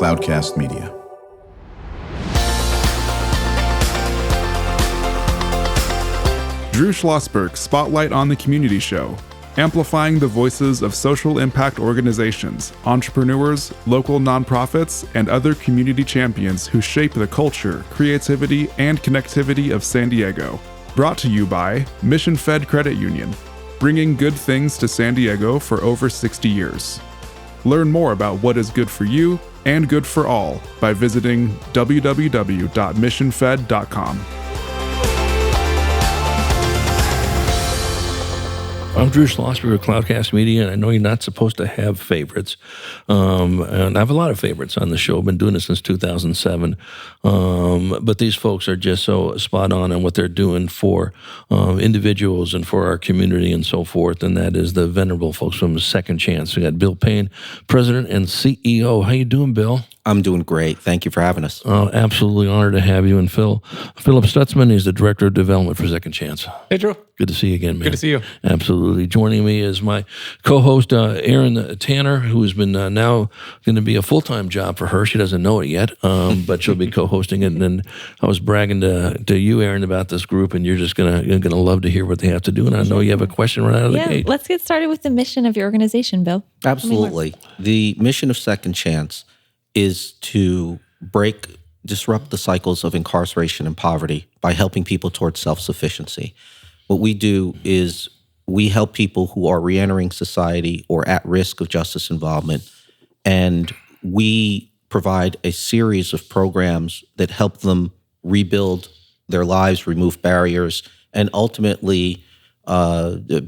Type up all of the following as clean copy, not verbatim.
Cloudcast Media. Drew Schlosberg Spotlight on the Community Show, amplifying the voices of social impact organizations, entrepreneurs, local nonprofits, and other community champions who shape the culture, creativity, and connectivity of San Diego. Brought to you by Mission Fed Credit Union, bringing good things to San Diego for over 60 years. Learn more about what is good for you and good for all by visiting www.missionfed.com. I'm Drew Schlosberg of Cloudcast Media, and I know you're not supposed to have favorites. And I have a lot of favorites on the show. I've been doing this since 2007. But these folks are just so spot on what they're doing for individuals and for our community and so forth. And that is the venerable folks from Second Chance. We got Bill Payne, President and CEO. How you doing, Bill? I'm doing great. Thank you for having us. Absolutely honored to have you. And Philip Stutzman is the Director of Development for Second Chance. Hey, Drew. Good to see you again, man. Good to see you. Absolutely. Joining me is my co-host, Erin Tanner, who has been now going to be a full-time job for her. She doesn't know it yet, but she'll be co-hosting it. And then I was bragging to you, Erin, about this group, and you're just gonna love to hear what they have to do. And I know you have a question right out of the gate. Let's get started with the mission of your organization, Bill. Absolutely. The mission of Second Chance is to disrupt the cycles of incarceration and poverty by helping people towards self-sufficiency. What we do is we help people who are reentering society or at risk of justice involvement, and we provide a series of programs that help them rebuild their lives, remove barriers, and ultimately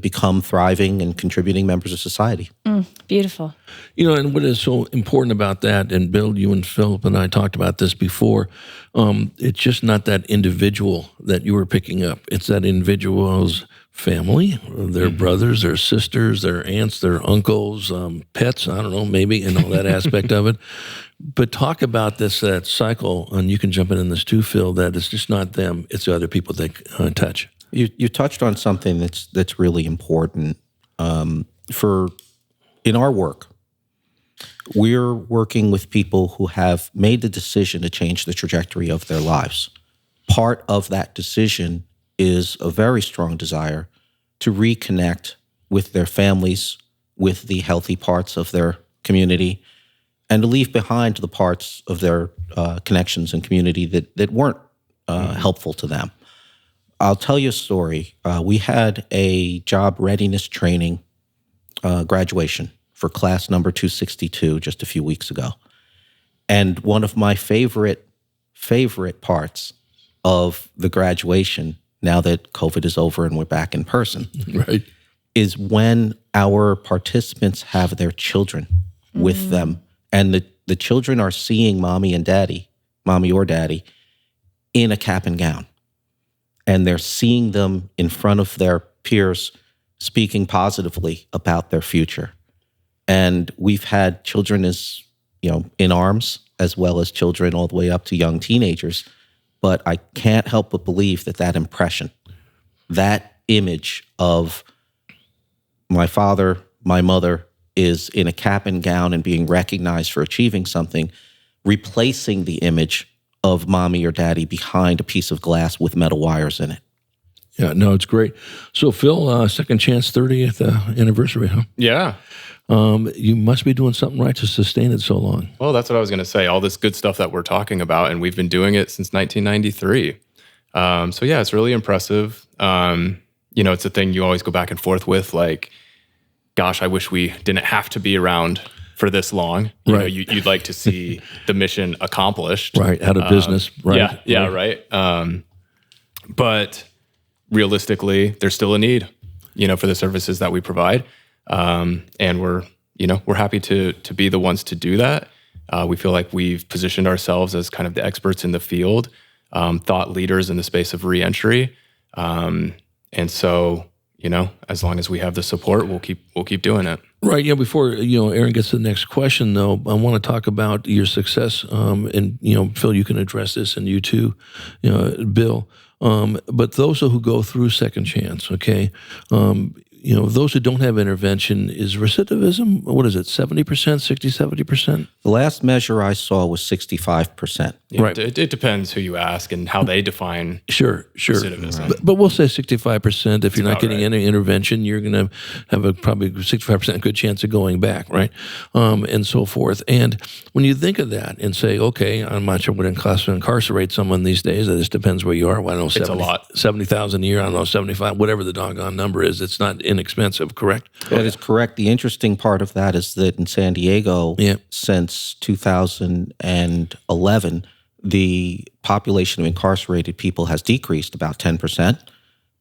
become thriving and contributing members of society. Beautiful. You know, and what is so important about that, and Bill, you and Philip and I talked about this before, it's just not that individual that you were picking up. It's that individual's family, their brothers, their sisters, their aunts, their uncles, pets, I don't know, maybe, and all that aspect of it. But talk about that cycle, and you can jump in this too, Phil, that it's just not them, it's the other people they touch. You touched on something that's really important. In our work, we're working with people who have made the decision to change the trajectory of their lives. Part of that decision is a very strong desire to reconnect with their families, with the healthy parts of their community, and to leave behind the parts of their connections and community that weren't helpful to them. I'll tell you a story. We had a job readiness training graduation for class number 262 just a few weeks ago. And one of my favorite parts of the graduation, now that COVID is over and we're back in person, right, is when our participants have their children with them. And the children are seeing mommy or daddy, in a cap and gown. And they're seeing them in front of their peers speaking positively about their future. And we've had children as, in arms, as well as children all the way up to young teenagers. But I can't help but believe that impression, that image of my father, my mother is in a cap and gown and being recognized for achieving something, replacing the image of mommy or daddy behind a piece of glass with metal wires in it. Yeah, no, it's great. So, Phil, Second Chance 30th anniversary, huh? Yeah. You must be doing something right to sustain it so long. Well, that's what I was going to say. All this good stuff that we're talking about, and we've been doing it since 1993. So, yeah, it's really impressive. It's a thing you always go back and forth with, like, gosh, I wish we didn't have to be around for this long. You'd like to see the mission accomplished. Right, out of business. Right. Yeah, right. But realistically, there's still a need, for the services that we provide. And we're happy to be the ones to do that. We feel like we've positioned ourselves as kind of the experts in the field, thought leaders in the space of reentry. And so, as long as we have the support, we'll keep doing it. Right. Yeah. Before Erin gets to the next question, though, I want to talk about your success. And Phil, you can address this, and you too, Bill. But those who go through Second Chance, okay, those who don't have intervention, is recidivism, what is it, 70%, 60, 70%? The last measure I saw was 65%. Yeah, Right. It depends who you ask and how they define Sure. recidivism. But we'll say 65%. If you're not about getting right. any intervention, you're going to have a probably 65% good chance of going back, right? And so forth. And when you think of that and say, okay, I'm not sure what incarcerate someone these days. It just depends where you are. Well, I don't know, It's a lot. 70,000 a year. I don't know, 75, whatever the doggone number is. It's not inexpensive, correct? That is correct. The interesting part of that is that in San Diego, Yeah. since 2011, the population of incarcerated people has decreased about 10%,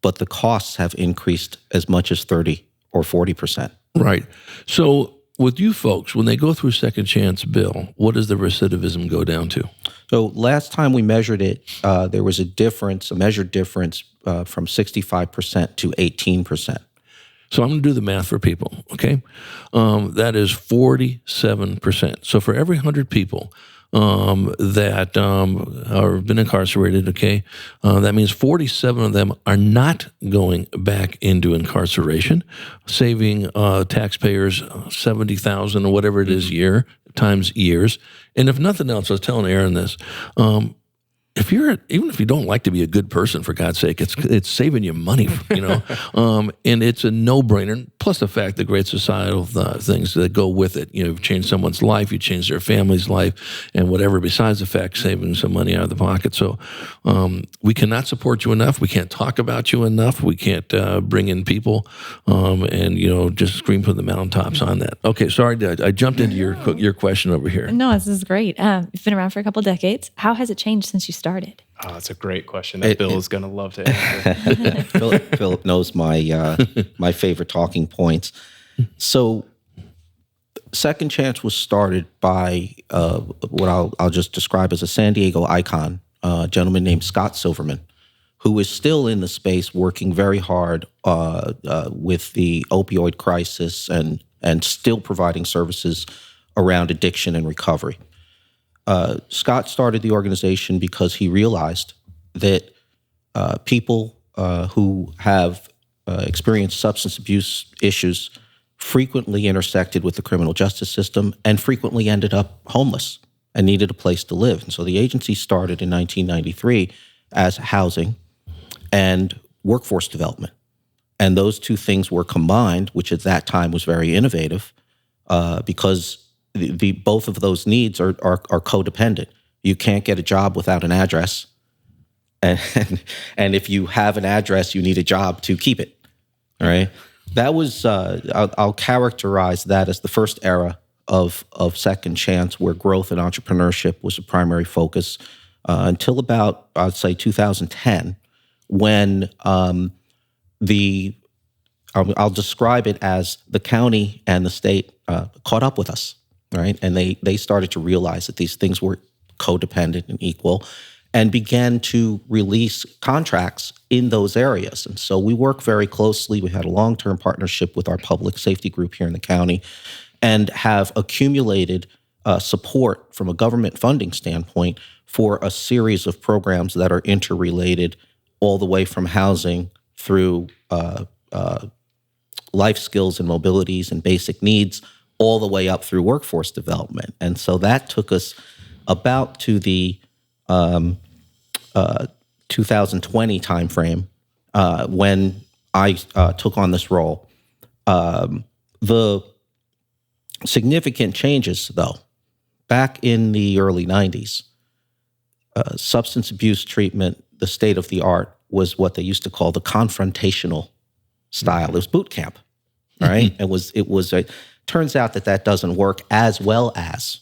but the costs have increased as much as 30 or 40%. Right. So with you folks, when they go through second chance, Bill, what does the recidivism go down to? So last time we measured it, there was a measured difference from 65% to 18%. So I'm going to do the math for people, okay? That is 47%. So for every 100 people that have been incarcerated, okay, that means 47 of them are not going back into incarceration, saving taxpayers $70,000 or whatever it is year times years. And if nothing else, I was telling Aaron this, even if you don't like to be a good person, for God's sake, it's saving you money, and it's a no-brainer. Plus the fact the great societal things that go with it. You've changed someone's life, you changed their family's life, and whatever. Besides the fact saving some money out of the pocket. So we cannot support you enough. We can't talk about you enough. We can't bring in people and just scream from the mountaintops on that. Okay, sorry, I jumped into your question over here. No, this is great. You've been around for a couple decades. How has it changed since you started? Oh, that's a great question that Bill is going to love to answer. Philip knows my favorite talking points. So, Second Chance was started by what I'll just describe as a San Diego icon, a gentleman named Scott Silverman, who is still in the space working very hard with the opioid crisis and still providing services around addiction and recovery. Scott started the organization because he realized that people who have experienced substance abuse issues frequently intersected with the criminal justice system and frequently ended up homeless and needed a place to live. And so the agency started in 1993 as housing and workforce development. And those two things were combined, which at that time was very innovative because both of those needs are codependent. You can't get a job without an address, and if you have an address, you need a job to keep it. All right, that was I'll characterize that as the first era of Second Chance, where growth and entrepreneurship was a primary focus until about, I'd say, 2010, when I'll describe it as the county and the state caught up with us. Right, and they started to realize that these things were codependent and equal, and began to release contracts in those areas. And so we work very closely. We had a long-term partnership with our public safety group here in the county, and have accumulated support from a government funding standpoint for a series of programs that are interrelated, all the way from housing through life skills and mobilities and basic needs, all the way up through workforce development. And so that took us about to the 2020 timeframe when I took on this role. The significant changes, though, back in the early 90s, substance abuse treatment, the state of the art, was what they used to call the confrontational style. It was boot camp, right? It turns out that doesn't work as well as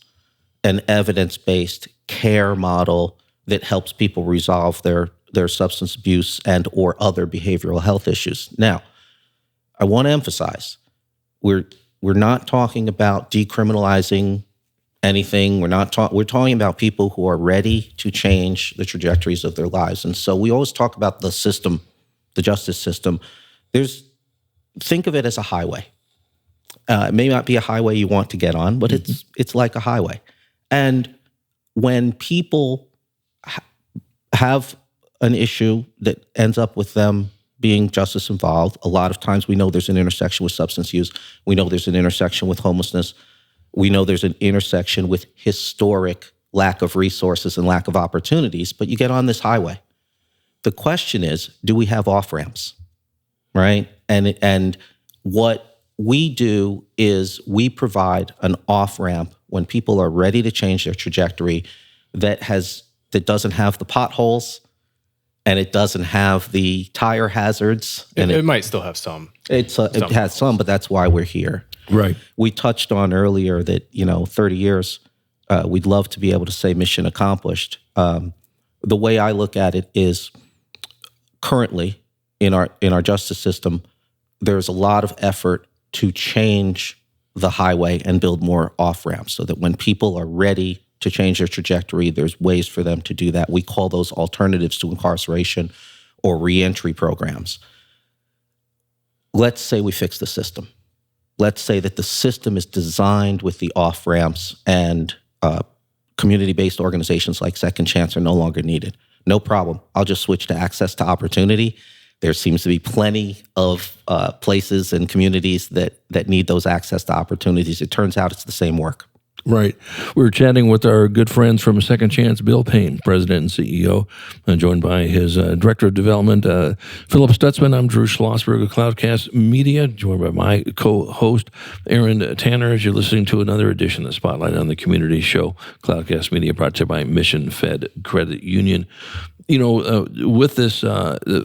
an evidence-based care model that helps people resolve their substance abuse and or other behavioral health issues. Now, I want to emphasize, we're not talking about decriminalizing anything. We're talking about people who are ready to change the trajectories of their lives. And so we always talk about the system, the justice system. Think of it as a highway. It may not be a highway you want to get on, but it's like a highway. And when people have an issue that ends up with them being justice involved, a lot of times we know there's an intersection with substance use. We know there's an intersection with homelessness. We know there's an intersection with historic lack of resources and lack of opportunities, but you get on this highway. The question is, do we have off-ramps, right? And what we do is we provide an off-ramp when people are ready to change their trajectory that doesn't have the potholes and it doesn't have the tire hazards. And it might still have some. It has some, but that's why we're here. Right. We touched on earlier that, 30 years, we'd love to be able to say mission accomplished. The way I look at it is currently in our justice system, there's a lot of effort to change the highway and build more off-ramps so that when people are ready to change their trajectory, there's ways for them to do that. We call those alternatives to incarceration or reentry programs. Let's say we fix the system. Let's say that the system is designed with the off-ramps and community-based organizations like Second Chance are no longer needed. No problem. I'll just switch to access to opportunity. There seems to be plenty of places and communities that need those access to opportunities. It turns out it's the same work. Right. We were chatting with our good friends from Second Chance, Bill Payne, President and CEO, joined by his Director of Development, Philip Stutzman. I'm Drew Schlosberg of Cloudcast Media, joined by my co-host, Aaron Tanner, as you're listening to another edition of Spotlight on the Community Show. Cloudcast Media brought to you by Mission Fed Credit Union. With this,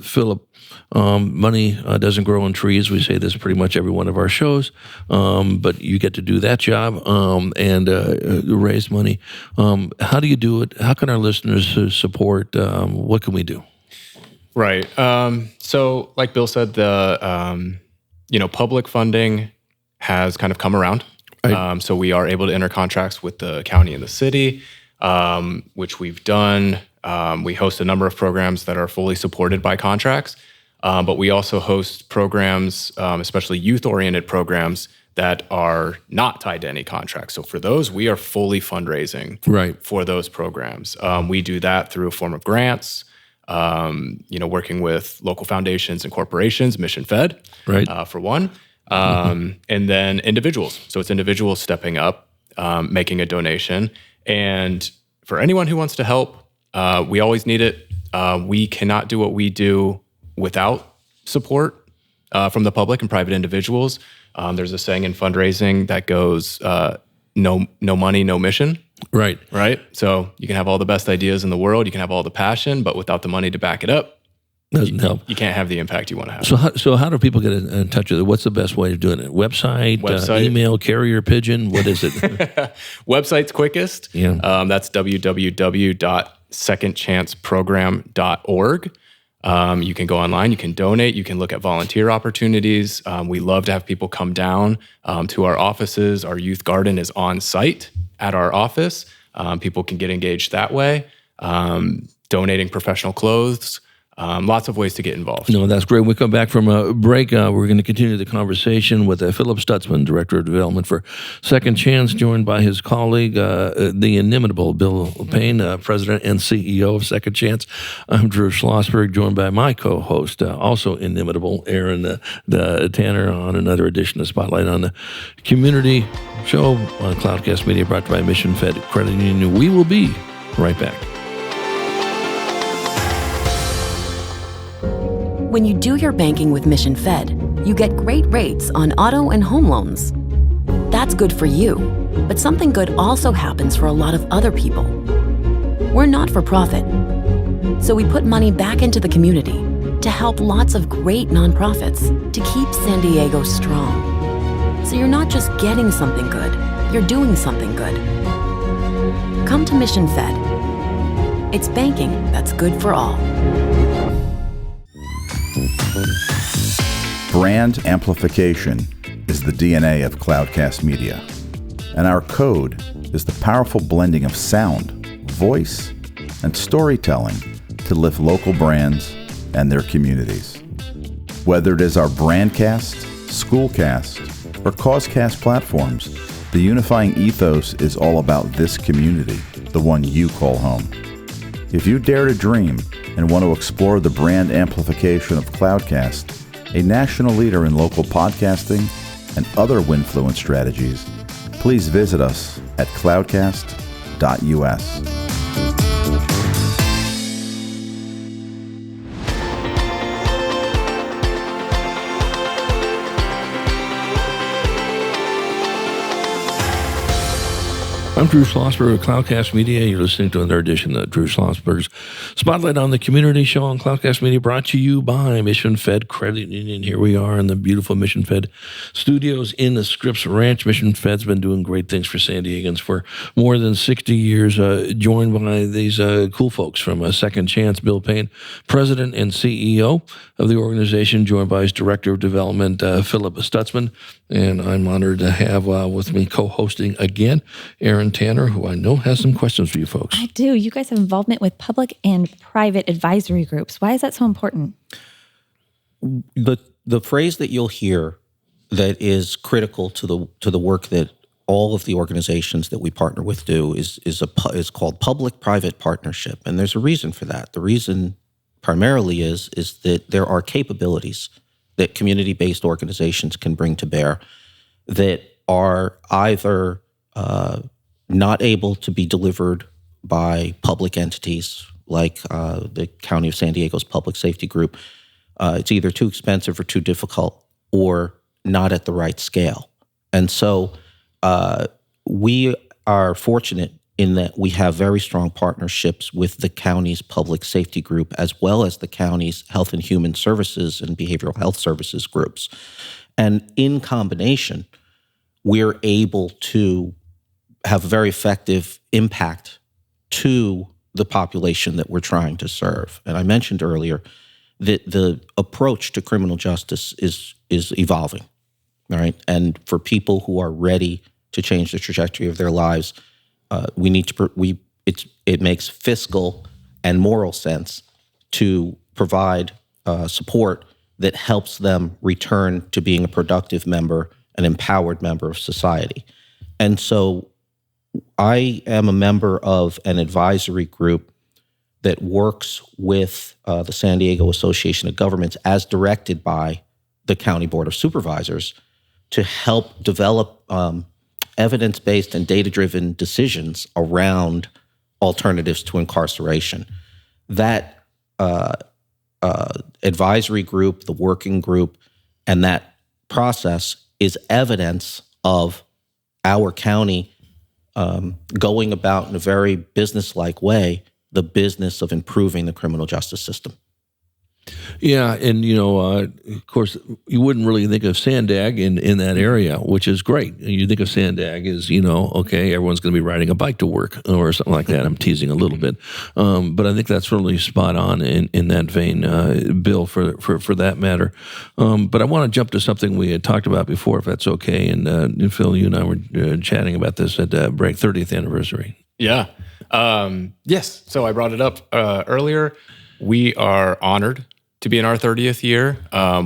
Philip, money doesn't grow on trees. We say this pretty much every one of our shows, but you get to do that job and raise money. How do you do it? How can our listeners support? What can we do? Right. So like Bill said, the public funding has kind of come around. Right. So we are able to enter contracts with the county and the city, which we've done. We host a number of programs that are fully supported by contracts. But we also host programs, especially youth-oriented programs, that are not tied to any contracts. So for those, we are fully fundraising for those programs. We do that through a form of grants, working with local foundations and corporations, Mission Fed, for one, and then individuals. So it's individuals stepping up, making a donation. And for anyone who wants to help, we always need it. We cannot do what we do without support from the public and private individuals. There's a saying in fundraising that goes, no money, no mission. Right. So you can have all the best ideas in the world. You can have all the passion, but without the money to back it up, doesn't help. You can't have the impact you want to have. So how do people get in touch with it? What's the best way of doing it? Website. Email, carrier pigeon? What is it? Website's quickest. Yeah. That's www.secondchanceprogram.org. You can go online, you can donate, you can look at volunteer opportunities. We love to have people come down to our offices. Our youth garden is on site at our office. People can get engaged that way. Donating professional clothes. Lots of ways to get involved. No, that's great. When we come back from a break, we're going to continue the conversation with Philip Stutzman, Director of Development for Second Chance, joined by his colleague, the inimitable Bill Payne, President and CEO of Second Chance. I'm Drew Schlosberg, joined by my co-host, also inimitable, Aaron Tanner, on another edition of Spotlight on the Community Show on Cloudcast Media, brought to you by Mission Fed Credit Union. We will be right back. When you do your banking with Mission Fed, you get great rates on auto and home loans. That's good for you, but something good also happens for a lot of other people. We're not for profit, so we put money back into the community to help lots of great nonprofits to keep San Diego strong. So you're not just getting something good, you're doing something good. Come to Mission Fed. It's banking that's good for all. Brand amplification is the DNA of Cloudcast Media, and our code is the powerful blending of sound, voice, and storytelling to lift local brands and their communities. Whether it is our Brandcast, Schoolcast, or Causecast platforms, the unifying ethos is all about this community, the one you call home. If you dare to dream and want to explore the brand amplification of Cloudcast, a national leader in local podcasting and other Winfluence strategies, please visit us at cloudcast.us. I'm Drew Schlosberg of Cloudcast Media. You're listening to another edition of Drew Schlosberg's Spotlight on the Community Show on Cloudcast Media, brought to you by Mission Fed Credit Union. Here we are in the beautiful Mission Fed studios in the Scripps Ranch. Mission Fed's been doing great things for San Diegans for more than 60 years, joined by these cool folks from Second Chance. Bill Payne, President and CEO of the organization, joined by his Director of Development, Philip Stutzman. And I'm honored to have with me co-hosting again, Aaron Tanner, who I know has some questions for you folks. I do. You guys have involvement with public and private advisory groups. Why is that so important? The phrase that you'll hear that is critical to the work that all of the organizations that we partner with do is called public-private partnership, and there's a reason for that. The reason primarily is that there are capabilities that community-based organizations can bring to bear that are either not able to be delivered by public entities like the County of San Diego's Public Safety Group. It's either too expensive or too difficult or not at the right scale. And so we are fortunate in that we have very strong partnerships with the county's public safety group as well as the county's health and human services and behavioral health services groups. And in combination, we're able to have a very effective impact to the population that we're trying to serve. And I mentioned earlier that the approach to criminal justice is evolving, all right? And for people who are ready to change the trajectory of their lives, it makes fiscal and moral sense to provide support that helps them return to being a productive member, an empowered member of society. And so I am a member of an advisory group that works with the San Diego Association of Governments as directed by the County Board of Supervisors to help develop evidence-based and data-driven decisions around alternatives to incarceration. That advisory group, the working group, and that process is evidence of our county going about in a very business-like way the business of improving the criminal justice system. Yeah, and of course, you wouldn't really think of Sandag in that area, which is great. You think of Sandag as, okay, everyone's going to be riding a bike to work or something like that. I'm teasing a little bit. But I think that's really spot on in that vein, Bill, for that matter. But I want to jump to something we had talked about before, if that's okay. And Phil, you and I were chatting about this at break, 30th anniversary. Yeah. Yes. So I brought it up earlier. We are honored to be in our 30th year.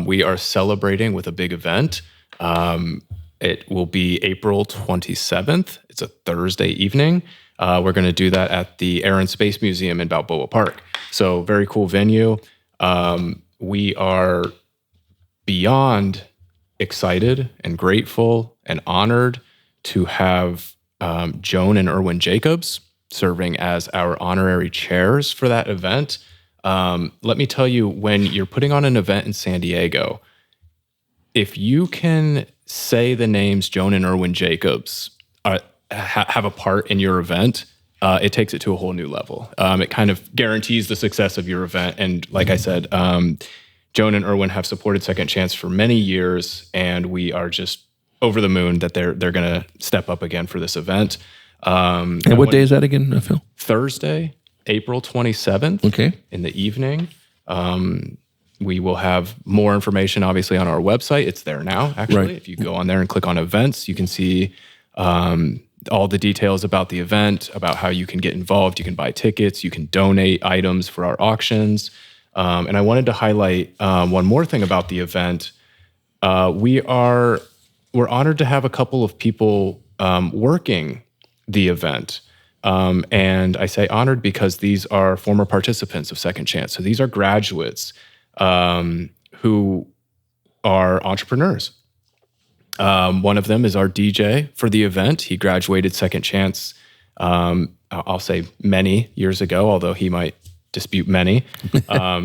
We are celebrating with a big event. It will be April 27th. It's a Thursday evening. We're going to do that at the Air and Space Museum in Balboa Park. So very cool venue. We are beyond excited and grateful and honored to have Joan and Erwin Jacobs serving as our honorary chairs for that event. Let me tell you, when you're putting on an event in San Diego, if you can say the names Joan and Erwin Jacobs have a part in your event, it takes it to a whole new level. It kind of guarantees the success of your event. And like I said, Joan and Erwin have supported Second Chance for many years, and we are just over the moon that they're going to step up again for this event. And what day is that again, Phil? Thursday, April 27th. Okay. In the evening. We will have more information, obviously, on our website. It's there now, actually. Right. If you go on there and click on events, you can see all the details about the event, about how you can get involved. You can buy tickets. You can donate items for our auctions. And I wanted to highlight one more thing about the event. We're honored to have a couple of people working the event. And I say honored because these are former participants of Second Chance. So these are graduates who are entrepreneurs. One of them is our DJ for the event. He graduated Second Chance, I'll say many years ago, although he might dispute many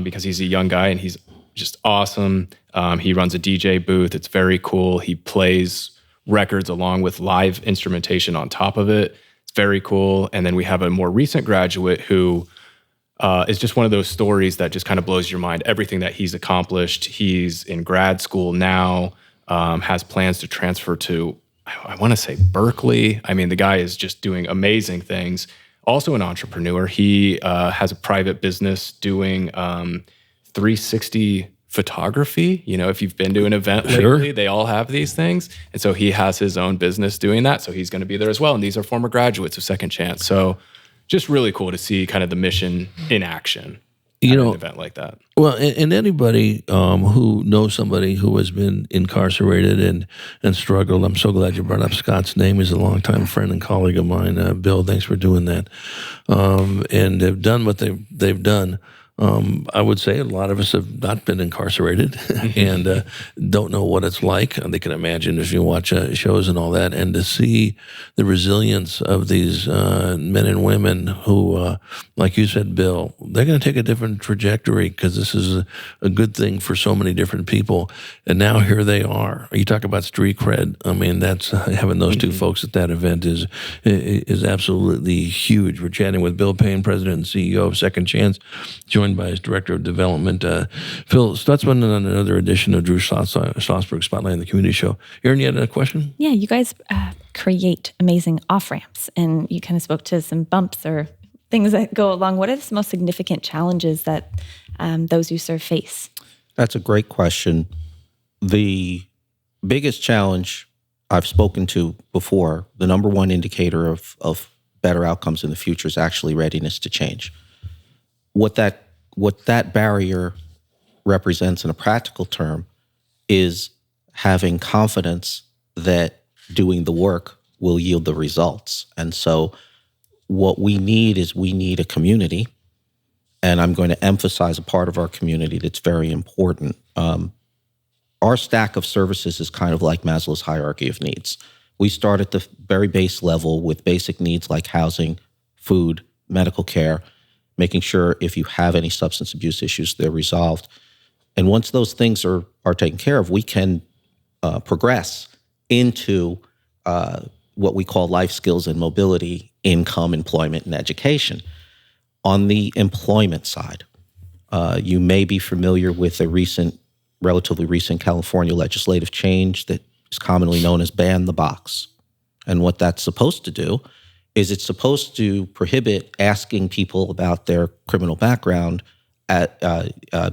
because he's a young guy and he's just awesome. He runs a DJ booth. It's very cool. He plays records along with live instrumentation on top of it. It's very cool. And then we have a more recent graduate who is just one of those stories that just kind of blows your mind. Everything that he's accomplished. He's in grad school now, has plans to transfer to, I want to say Berkeley. I mean, the guy is just doing amazing things. Also an entrepreneur. He has a private business doing 360 photography. You know, if you've been to an event lately, they all have these things. And so he has his own business doing that. So he's going to be there as well. And these are former graduates of Second Chance. So just really cool to see kind of the mission in action at an event like that. Well, and anybody who knows somebody who has been incarcerated and struggled, I'm so glad you brought up Scott's name. He's a longtime friend and colleague of mine. Bill, thanks for doing that. And they've done what they've done. I would say a lot of us have not been incarcerated and don't know what it's like. They can imagine if you watch shows and all that, and to see the resilience of these men and women who, like you said, Bill, they're going to take a different trajectory because this is a good thing for so many different people. And now here they are. You talk about street cred. I mean, that's having those two folks at that event is absolutely huge. We're chatting with Bill Payne, President and CEO of Second Chance, joined by his Director of Development, Phil Stutzman, and another edition of Drew Schlosberg Spotlight on the Community Show. Erin, you had a question? Yeah, you guys create amazing off-ramps, and you kind of spoke to some bumps or things that go along. What are the most significant challenges that those you serve face? That's a great question. The biggest challenge I've spoken to before, the number one indicator of better outcomes in the future is actually readiness to change. What that barrier represents in a practical term is having confidence that doing the work will yield the results. And so what we need a community, and I'm going to emphasize a part of our community that's very important. Our stack of services is kind of like Maslow's hierarchy of needs. We start at the very base level with basic needs like housing, food, medical care, making sure if you have any substance abuse issues, they're resolved. And once those things are taken care of, we can progress into what we call life skills and mobility, income, employment, and education. On the employment side, you may be familiar with a relatively recent California legislative change that is commonly known as ban the box. And what that's supposed to do is it's supposed to prohibit asking people about their criminal background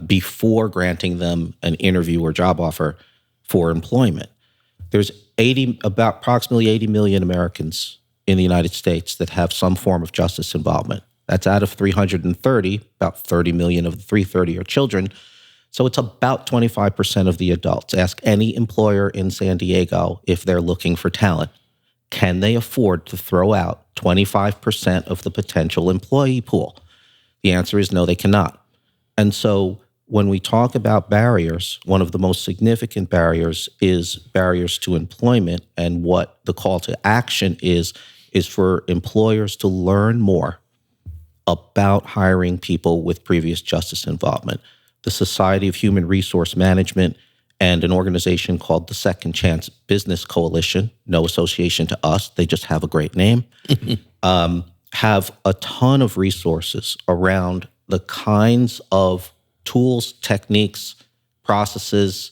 before granting them an interview or job offer for employment. There's approximately 80 million Americans in the United States that have some form of justice involvement. That's out of 330, about 30 million of the 330 are children. So it's about 25% of the adults. Ask any employer in San Diego if they're looking for talent. Can they afford to throw out 25% of the potential employee pool? The answer is no, they cannot. And so when we talk about barriers, one of the most significant barriers is barriers to employment. And what the call to action is for employers to learn more about hiring people with previous justice involvement. The Society of Human Resource Management and an organization called the Second Chance Business Coalition, no association to us, they just have a great name, have a ton of resources around the kinds of tools, techniques, processes,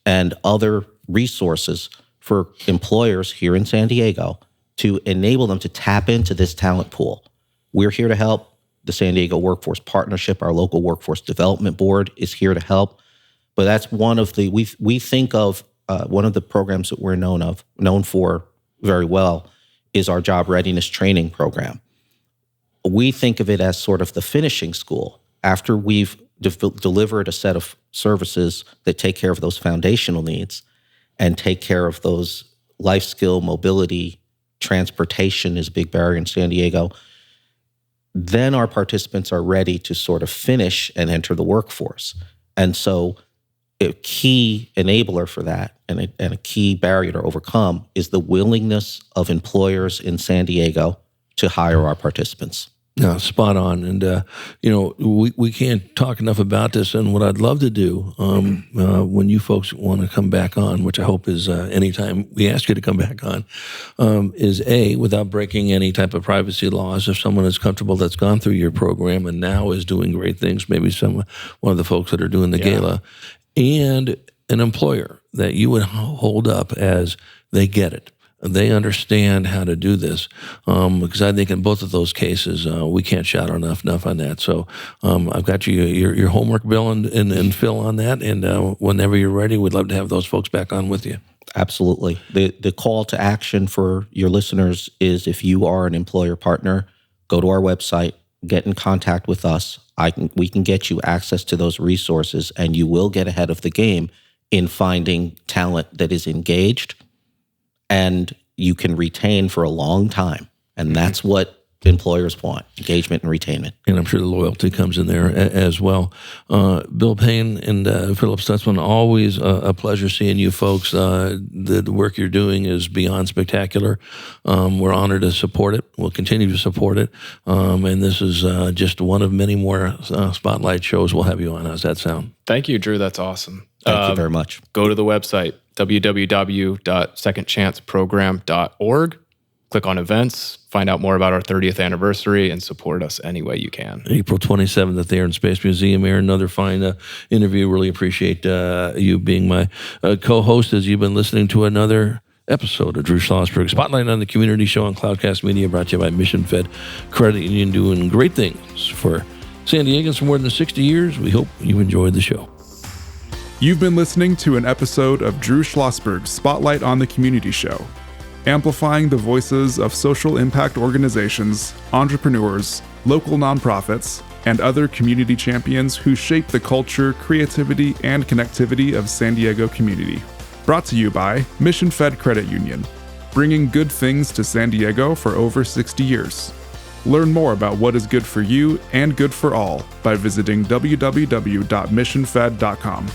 and other resources for employers here in San Diego to enable them to tap into this talent pool. We're here to help. The San Diego Workforce Partnership, our local workforce development board, is here to help. But that's one of the, we think of one of the programs that we're known for very well is our job readiness training program. We think of it as sort of the finishing school. After we've delivered a set of services that take care of those foundational needs and take care of those life skill, mobility, transportation is a big barrier in San Diego, then our participants are ready to sort of finish and enter the workforce. And so a key enabler for that and a key barrier to overcome is the willingness of employers in San Diego to hire our participants. Yeah, spot on. And, we can't talk enough about this. And what I'd love to do when you folks want to come back on, which I hope is anytime we ask you to come back on, is without breaking any type of privacy laws, if someone is comfortable that's gone through your program and now is doing great things, maybe one of the folks that are doing the gala, and an employer that you would hold up as they get it. They understand how to do this, because I think in both of those cases we can't shout enough on that. So I've got your homework, Bill and Phil, on that. And whenever you're ready, we'd love to have those folks back on with you. Absolutely. The call to action for your listeners is, if you are an employer partner, go to our website, get in contact with us. We can get you access to those resources, and you will get ahead of the game in finding talent that is engaged and you can retain for a long time. And that's what employers want, engagement and retainment. And I'm sure the loyalty comes in there as well. Bill Payne and Philip Stutzman, always a pleasure seeing you folks. The work you're doing is beyond spectacular. We're honored to support it. We'll continue to support it. And this is just one of many more Spotlight shows we'll have you on. How's that sound? Thank you, Drew. That's awesome. Thank you very much. Go to the website, www.secondchanceprogram.org. Click on events, find out more about our 30th anniversary, and support us any way you can. April 27th at the Air and Space Museum. Aaron, another fine interview. Really appreciate you being my co-host as you've been listening to another episode of Drew Schlosberg Spotlight on the Community Show on Cloudcast Media, brought to you by Mission Fed Credit Union, doing great things for San Diegans for more than 60 years. We hope you enjoyed the show. You've been listening to an episode of Drew Schlosberg Spotlight on the Community Show, amplifying the voices of social impact organizations, entrepreneurs, local nonprofits, and other community champions who shape the culture, creativity, and connectivity of San Diego community. Brought to you by Mission Fed Credit Union, bringing good things to San Diego for over 60 years. Learn more about what is good for you and good for all by visiting www.missionfed.com.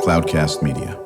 Cloudcast Media.